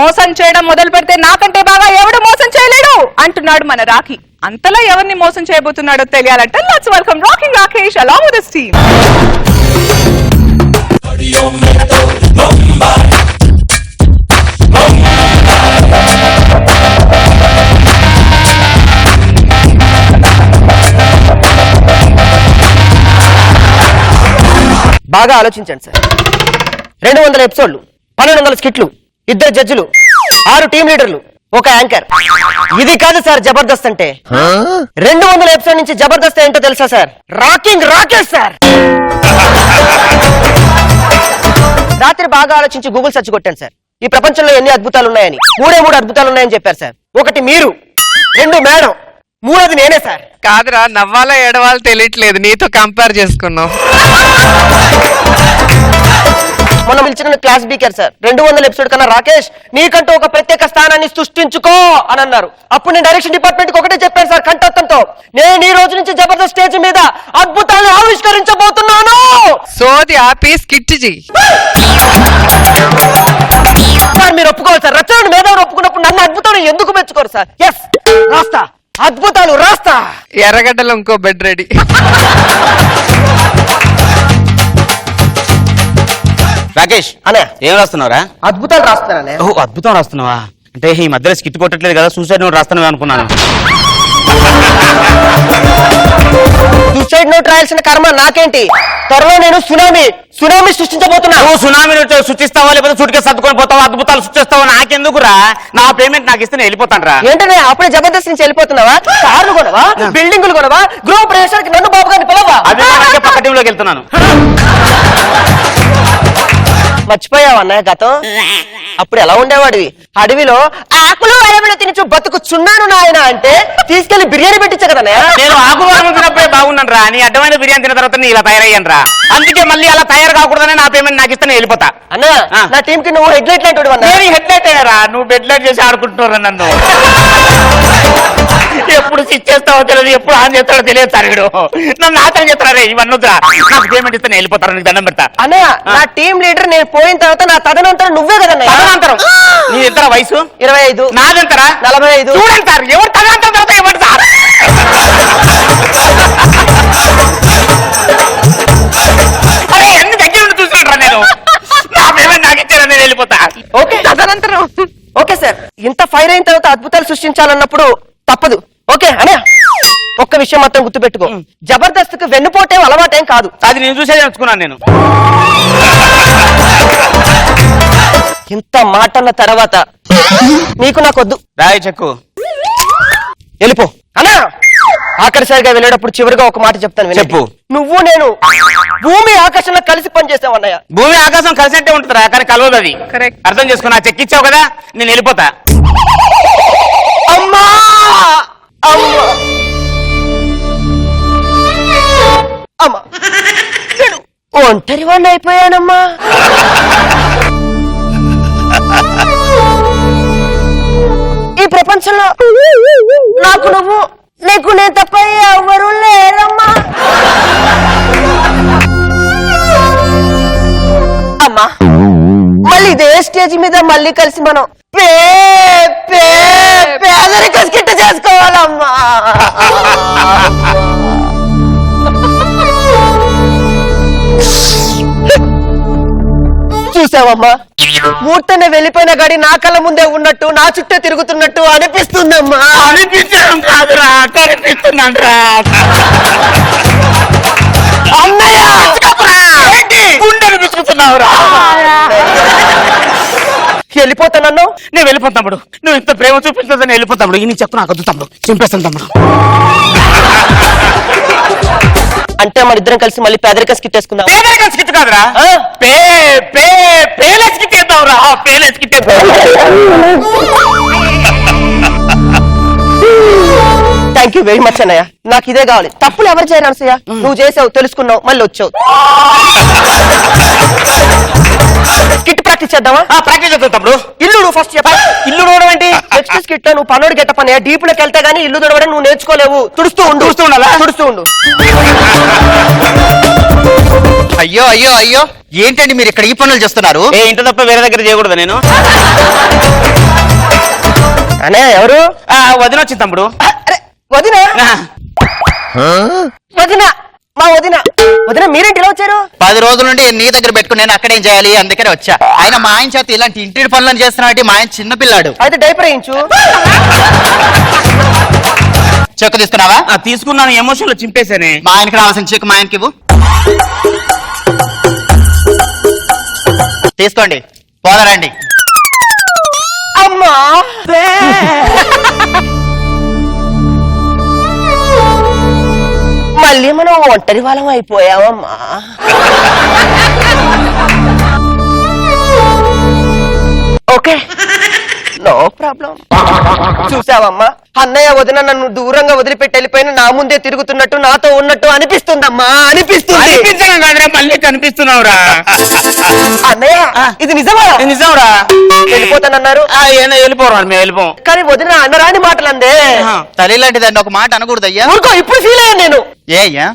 మోసం చేయడం మొదలు పెడితే నాకంటే బాగా ఎవడు మోసం చేయలేడు అంటున్నాడు మన రాఖీ. అంతలా ఎవరిని మోసం చేయబోతున్నాడో తెలియాలంటే let's welcome rocking Rakesh along with his team. బాగా ఆలోచించండి సార్. 200 ఎపిసోడ్లు, 1200 స్కిట్లు, 2 జడ్జిలు, 6 టీం లీడర్లు, 1 యాంకర్. ఇది కాదు సార్ జబర్దస్త్ అంటే. 200 ఎపిసోడ్ నుంచి జబర్దస్త్ ఏంటో తెలుసా సార్? Rocking Rakesh sir. రాత్రి బాగా ఆలోచించి గూగుల్ సెర్చ్ కొట్టాను సార్. ఈ ప్రపంచంలో ఎన్ని అద్భుతాలు ఉన్నాయని. 3 అద్భుతాలు ఉన్నాయని చెప్పారు సార్. 1 మీరు, 2 మేడం, 3 నేనే సార్. కాదురా, నవ్వాలా ఏడవాలో తెలియట్లేదు, నీతో కంపేర్ చేసుకున్నావు. మొన్న పిలిచిన క్లాస్ బీకర్ సార్ 200 ఎపిసోడ్ కన్నా రాకేష్ నీకంటూ ఒక ప్రత్యేక స్థానాన్ని సృష్టించుకో అని అన్నారు. అప్పుడు నేను డైరెక్షన్ డిపార్ట్మెంట్ కి ఒకటే చెప్పాను సార్ కంఠత్వంతో, నేను ఈ రోజు నుంచి జబర్దస్త్ స్టేజ్ మీద అద్భుతాలను ఆవిష్కరించబోతున్నాను. సోది ఆపి స్కిట్ చెయ్యి సార్. మీరు ఒప్పుకోవాలి సార్. రచనలు మేధావులు ఒప్పుకున్నప్పుడు నన్ను అద్భుతాలు ఎందుకు మెచ్చుకోరు సార్? ఎస్, రాస్తా, అద్భుతాలు రాస్తా. ఎర్రగడ్డలో ఇంకో బెడ్ రెడీ. రాకేష్ అనే ఏం రాస్తున్నావురా? అద్భుతాలు రాస్తానే. ఓ అద్భుతం రాస్తున్నావా? అంటే ఈ మధ్యలో స్కిట్ కొట్టట్లేదు కదా, సూసైడ్ నోట్ రాస్తాను అనుకున్నాను. సూసైడ్ నోట్ రాయాల్సిన కర్మ నాకేంటి? త్వరలో నేను సునామీ సృష్టించబోతున్నా. నువ్వు సునామీ సృష్టిస్తావా లేకపోతే సుట్కే సర్దుకొని పోతావా, అద్భుతాలు సృష్టిస్తావా? నాకెందుకురా? నా పేమెంట్ నాకు ఇస్తే నేను వెళ్ళిపోతాను రా. ఏంటనే అప్పుడే జబర్దస్త్ నుంచి వెళ్ళిపోతున్నావా? కార్లు కొనవా, బిల్డింగులు కొనవా, గృహ ప్రవేశానికి నన్ను బాబు గారిని పిలవా? అదే పక్క టీంలోకి వెళ్తున్నాను. మర్చిపోయావా అన్నయ్య గతం? అప్పుడు ఎలా ఉండేవాడివి? అడవిలో ఆకులు అడవిలో తినచ్చు బతుకుచున్నాను నాయన అంటే తీసుకెళ్లి బిర్యానీ పెట్టించా కదా. నేను ఆకువారం తిన్నప్పుడే బాగున్నాను రా, నీ అడ్డమైన బిర్యానీ తిన్న తర్వాత నీ ఇలా తయారయ్యాను రా. అందుకే మళ్ళీ అలా తయారు కాకూడదని నా పేమెంట్ నాకు ఇస్తే నేను వెళ్ళిపోతా. అన్నయ్య నా టీం కి నువ్వు హెడ్ లైట్ లాంటి నేను హెడ్ లైట్ అయ్యారా? నువ్వు బెడ్ లైట్ చేసి ఆడుకుంటున్నారా నన్ను? ఎప్పుడు స్విచ్ చేస్తావో తెలియదు, ఎప్పుడు ఆన్ చేస్తాడో తెలియదు సార్. వీడు నన్ను ఆచరణ చేస్తారా? ఇవన్నీ వద్దురా, నాకు పేమెంట్ ఇస్తే నేను వెళ్ళిపోతాను, నీకు దండం పెడతా. అన్నయ్య నా టీం లీడర్ నేను పోయిన తర్వాత నా తదనంతరం నువ్వే కదా. తదనంతరం నీ ఎంత వయసు? 25. నాదెంతరా? 45. చూడండి సార్, ఎవరు తదనంతరం తర్వాత ఎవరు సార్? అరే ఎన్ని దగ్గర ఉండి చూసినట్రా నేను? నా పేమెంట్ నాకు ఇచ్చారా, నేను వెళ్ళిపోతా. ఓకే తదనంతరం ఓకే సార్. ఇంత ఫైర్ అయిన తర్వాత అద్భుతాలు సృష్టించాలన్నప్పుడు తప్పదు. ఓకే అన్నయ్య ఒక్క విషయం మాత్రం గుర్తుపెట్టుకో, జబర్దస్త్ కు వెన్నుపోటే అలవాటేం కాదు. అది నేను చూసే నేర్చుకున్నాను నేను. ఇంత మాటన్న తర్వాత నీకు నాకొద్దు. రాయి చెక్కు వెళ్ళిపో అన్నా. ఆఖరిసారిగా వెళ్ళేటప్పుడు చివరిగా ఒక మాట చెప్తాను వినండి. చెప్పు. నువ్వు నేను భూమి ఆకాశంలో కలిసి పనిచేసావు అన్నయ్య. భూమి ఆకాశం కలిసినట్టే ఉంటుందిరా, కానీ కలవదు అది. కరెక్ట్. అర్థం చేసుకో. నా చెక్ ఇచ్చావు కదా, నేను వెళ్ళిపోతా. అమ్మా అమ్మా అమ్మా, నేను ఒంటరి వాడిని అయిపోయానమ్మా. ఈ ప్రపంచంలో నాకు నువ్వు, నీకు నేను తప్ప ఎవరు లేరమ్మా. అమ్మా మళ్ళీ ఇదే స్టేజ్ మీద మళ్ళీ కలిసి మనం పేదరిక స్కిట్ చేసుకోవాలమ్మా. చూసావమ్మా, మూర్తనే వెళ్ళిపోయిన గాడి నా కళ్ళ ముందే ఉన్నట్టు, నా చుట్టే తిరుగుతున్నట్టు అనిపిస్తుందమ్మా. అనిపించడం కాదురా, కనిపిస్తున్నాను రా. అన్నయ్య గుండెలు విసుకుతున్నావురా. వెళ్ళిపోతానన్ను. నేను వెళ్ళిపోతాను తమ్ముడు. నువ్వు ఇంత ప్రేమ చూపిస్తుందని వెళ్ళిపోతాను తమ్ముడు. ఈ నీ చెప్పు నాకు వద్దు తమ్ముడు, చింపేస్తాను తమ్ముడు. అంటే మన ఇద్దరం కలిసి మళ్ళీ పేదరిక స్కిట్ వేసుకుందాం. పేదరికం స్కిట్ కాదురా, పేలే స్కిట్ వేద్దాంరా. పేలే skit thank you very much అన్నయ్య. నాకు ఇదే కావాలి. తప్పులు ఎవరు చేయరు అనసయ్య, నువ్వు చేసావు, తెలుసుకున్నావు, మళ్ళీ వచ్చావు. స్కిట్ ప్రాక్టీస్ చేద్దామా? ప్రాక్టీస్ చేద్దాం తమ్ముడు. ఇల్లు నువ్వు ఫస్ట్ చెప్పా. ఇల్లు నోడడం ఏంటి? నెక్స్ట్ స్కిట్ లో నువ్వు పనోడు గెట్టప్ అన్నయ్య. డీప్ లోకి వెళ్తే గానీ ఇల్లు దొడవడం నువ్వు నేర్చుకోలేవు. తుడుస్తూ ఉండాలా? తుడుస్తూ ఉండు. అయ్యో అయ్యో అయ్యో, ఏంటండి మీరు ఇక్కడ ఈ పనులు చేస్తున్నారు? ఏ ఇంటి తప్ప వేరే దగ్గర చేయకూడదు నేను. అనే ఎవరు? వదిన వచ్చింది తమ్ముడు. అరే వదిన వదిన మా వదిన వదిన మీరేంటి ఇలా వచ్చారు? 10 రోజుల నుండి నీ దగ్గర పెట్టుకుని నేను అక్కడేం చేయాలి అందుకనే వచ్చా. ఆయన మా ఆయన చేత ఇలాంటి ఇంటి పనులను చేస్తున్నాడు. మా ఆయన చిన్నపిల్లాడు. అయితే డైపర్ వేయించు. చెక్కు తీసుకున్నావా? తీసుకున్నాను, ఎమోషన్ లో చింపేశానే. మా ఆయనకి రావాల్సిన చెక్కు మా ఆయనకి ఇవ్వు. తీసుకోండి, పోదారండి. అమ్మా మళ్ళీ మనం ఒంటరి వాళ్ళం అయిపోయావమ్మా. Okay no problem. చూసావమ్మా, అన్నయ్య వదిన నన్ను దూరంగా వదిలిపెట్టి వెళ్ళిపోయిన నా ముందే తిరుగుతున్నట్టు నాతో ఉన్నట్టు అనిపిస్తుందమ్మా. అనిపిస్తుంది. అనిపించడం కాదురా, మళ్ళీ కనిపిస్తున్నావురా. అన్నయ్య ఇది నిజమా? నిజంరా. వెళ్ళిపోతానన్నారు. ఏదో వెళ్ళిపోరా, మేము వెళ్ళిపోం. కానీ వదిన అన్నరాని మాటలు అందే. తల్లి లాంటిదండి, ఒక మాట అనకూడదు అయ్యా. ఊరుకో, ఇప్పుడు ఫీల్ అయ్యాను నేను. ఏ అయ్యా?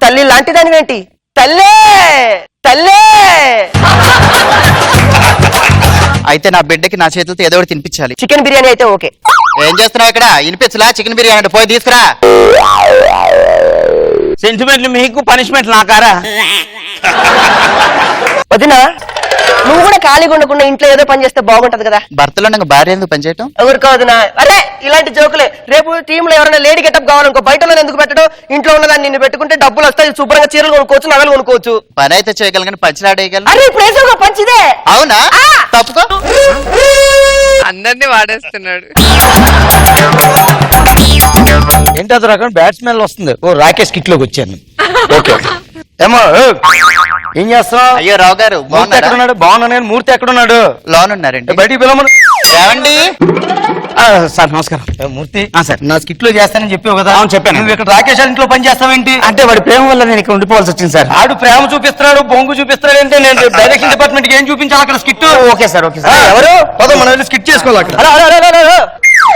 తల్లి లాంటిదాని ఏంటి? తల్లే తల్లే. అయితే నా బిడ్డకి నా చేతులతో ఏదో ఒకటి తినిపించాలి. చికెన్ బిర్యానీ అయితే ఓకే. ఏం చేస్తున్నావు ఇక్కడ? వినిపించలా? చికెన్ బిర్యానీ అంటే పోయి తీసుకురా. సెంటిమెంట్లు మీకు, పనిష్మెంట్ నాకారా? వదినా, నువ్వు కూడా ఖాళీగా ఉండకుండా ఇంట్లో ఏదో పని చేస్తే బాగుంటది కదా. భర్తలో నాకు భార్య ఎందుకు పనిచేయటం? ఎవరికో వదినా. అరే ఇలాంటి జోకులే. రేపు టీమ్ లో ఎవరైనా లేడీ గెటప్ కావాలనుకో, బయట ఎందుకు పెట్టడం? ఇంట్లో ఉన్నదాన్ని నిన్ను పెట్టుకుంటే డబ్బులు వస్తాయి. శుభ్రంగా చీరలు కొనుక్కోవచ్చు, నగలు కొనుక్కోవచ్చు. పని అయితే చేయగలను, పంచలాడేయగలను. అరే ఇప్పుడు వేసే పంచిదే. అవునా? తప్పుకో. అందరినీ వాడేస్తున్నాడు. ఏంటి అది రకం బ్యాట్ స్మెల్ వస్తుంది. ఓ రాకేష్ కిట్ లోకి వచ్చాను. ఓకే ఏమో ఏం చేస్తున్నావు? అయ్యో రావు గారు మూర్తి బాగున్నారా? ఎక్కడున్నాడు? బాగున్నా నేను. మూర్తి ఎక్కడున్నాడు? లోన్ ఉన్నారండి. బయటికి పిలవమను. ఏమండి? సార్ నమస్కారం. మూర్తి సార్. నా స్కిట్ లో చేస్తానని చెప్పావు కదా. అవును, చెప్పాను. నువ్వు ఇక్కడ రాకేష్ గారి ఇంట్లో పని చేస్తావేంటి? అంటే వాడి ప్రేమ వల్ల నేను ఇక్కడ ఉండిపోవాల్సి వచ్చింది సార్. ఆడు ప్రేమ చూపిస్తున్నాడు, బొంగు చూపిస్తున్నాడు అంటే నేను డైరెక్షన్ డిపార్ట్మెంట్ కి ఏం చూపించాలి అక్కడ skit? Okay sir, okay sir. ఎవరు? పదో మనం వెళ్ళి స్కిట్ చేసుకోవాలి అక్కడ.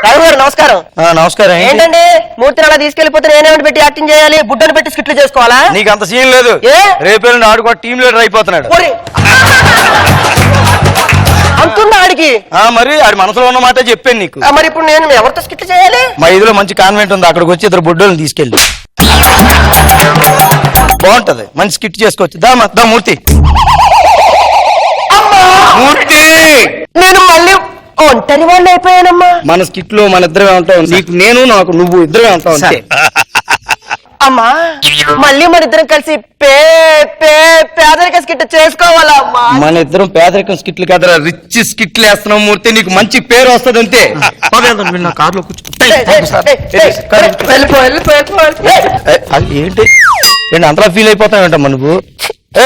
రావు గారు నమస్కారం. నమస్కారం. ఏంటి? ఏంటండి మూర్తిని అలా తీసుకెళ్లిపోతే నేనేమిటి పెట్టి యాక్టింగ్ చేయాలి? బుడ్డను పెట్టి స్కిట్లు చేసుకోవాలా? నీకు అంత సీన్ లేదు. ఏ? రేపు ఆడు కూడా టీమ్ లీడర్ అయిపోతున్నాడు. ఓరి. అంతుందా ఆడికి? మరి ఆడి మనసులో ఉన్న మాట చెప్పాను నీకు. మరి ఇప్పుడు నేను ఎవరితో స్కిట్లు చేయాలి? మా ఇదిలో మంచి కాన్వెంట్ ఉంది, అక్కడికి వచ్చి 2 బుడ్డోళ్ళని తీసుకెళ్ళి బాగుంటది. మంచి స్కిట్ చేసుకోవచ్చు. దా మూర్తి. మూర్తి, నేను మళ్ళీ ఒంటరి వాళ్ళు అయిపోయానమ్మా. మన స్కిట్ లో మన ఇద్దరమే ఉంటాం. నీకు నేను, నాకు నువ్వు, ఇద్దరమే ఉంటాం అంతే. అమ్మా మళ్ళీ మన ఇద్దరం కలిసి పేదరిక స్కిట్ చేసుకోవాలా అమ్మా? మన ఇద్దరం పేదరికం స్కిట్లు కదా, రిచ్ స్కిట్లు వేస్తున్నాం మూర్తి. నీకు మంచి పేరు వస్తుంది అంతే. కార్లో వెళ్ళిపో వెళ్ళిపో వెళ్ళిపో. ఏంటి ఏంటి అంతలా ఫీల్ అయిపోతావేంటమ్మా నువ్వు?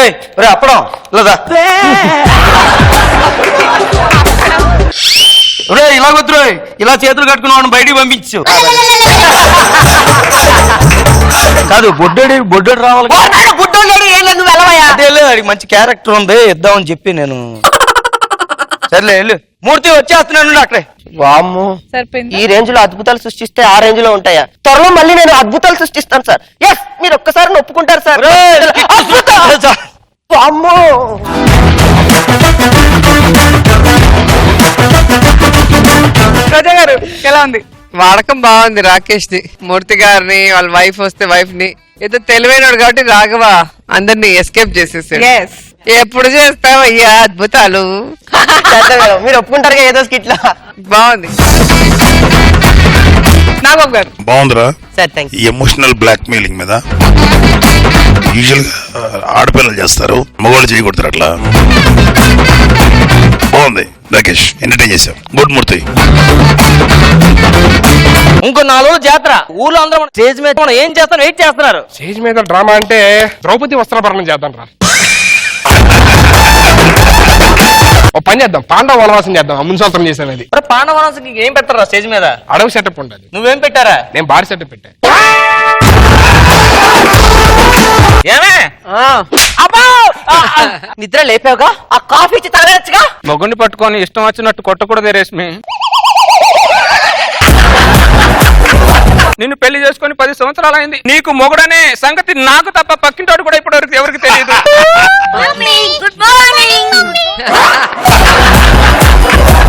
ఏయ్ రే అప్పడం లేదా ఇలా వద్దు, ఇలా చేతులు కట్టుకున్నావు బయటికి పంపించు. కాదు బొడ్డోడు రావాలి. బుడ్డోడు ఏం లేదు, నువ్వు వెళ్ళవయ్యా. అదే అడిగి మంచి క్యారెక్టర్ ఉంది, ఇద్దామని చెప్పి నేను. సర్లే వెళ్ళు. మూర్తి వచ్చేస్తున్నాను అక్కడే. వామ్మో, సరిపోయింది. ఈ రేంజ్ లో అద్భుతాలు సృష్టిస్తే ఆ రేంజ్ లో ఉంటాయా? త్వరలో మళ్ళీ నేను అద్భుతాలు సృష్టిస్తాను సార్. ఎస్, మీరు ఒక్కసారి ఒప్పుకుంటారు సార్. అద్భుతం! వామ్మో. రోజా గారు ఎలా ఉంది? వాడకం బాగుంది రాకేష్ ది. మూర్తి గారిని, వాళ్ళ వైఫ్ వస్తే వైఫ్ ని, ఏదో తెలివైనడు కాబట్టి రాఘవ అందరినీ ఎస్కేప్ చేసేసాడు. ఎస్. ఎప్పుడు చేస్తావు అయ్యా అద్భుతాలు? మీరు ఒప్పుకుంటారుగా ఏదో స్కిట్ లో. బాగుంది. నాగబాబు గారు బాగుందిరా. సార్ థ్యాంక్ ఈ ఎమోషనల్ బ్లాక్ మెయిలింగ్ మీద యూజువల్ గా ఆడపిల్లలు చేస్తారు, మగవాళ్ళు చేయకూడతారు. అట్లా బాగుంది రాకేష్, ఎంటర్టైన్ చేశావు. గుడ్ మూర్తి. ఇంకో 4 రోజులు జాతర. ఊర్లో అందరూ స్టేజ్ మీద మనం ఏం చేస్తాం వెయిట్ చేస్తున్నారు. స్టేజ్ మీద డ్రామా అంటే ద్రౌపది వస్త్రాభరణం చేద్దాం రా. ఓ పని చేద్దాం, పాండవ వనవాసం చేద్దాం. మున్సల్తం చేసాను అది. పాండవనానికి ఏం పెడతారా స్టేజ్ మీద? అడవి సెటప్ ఉంటుంది. నువ్వేం పెట్టారా? నేను బాడీ సెటప్ పెట్టా. ఏమే నిద్ర లేపావుగా, ఆ కాఫీ ఇచ్చి తాగొచ్చుగా. మొగుడిని పట్టుకొని ఇష్టం వచ్చినట్టు కొట్టకూడదే రేష్మి. నిన్ను పెళ్లి చేసుకుని 10 సంవత్సరాలు అయింది. నీకు మొగుడనే సంగతి నాకు తప్ప పక్కింటోడు కూడా ఇప్పుడు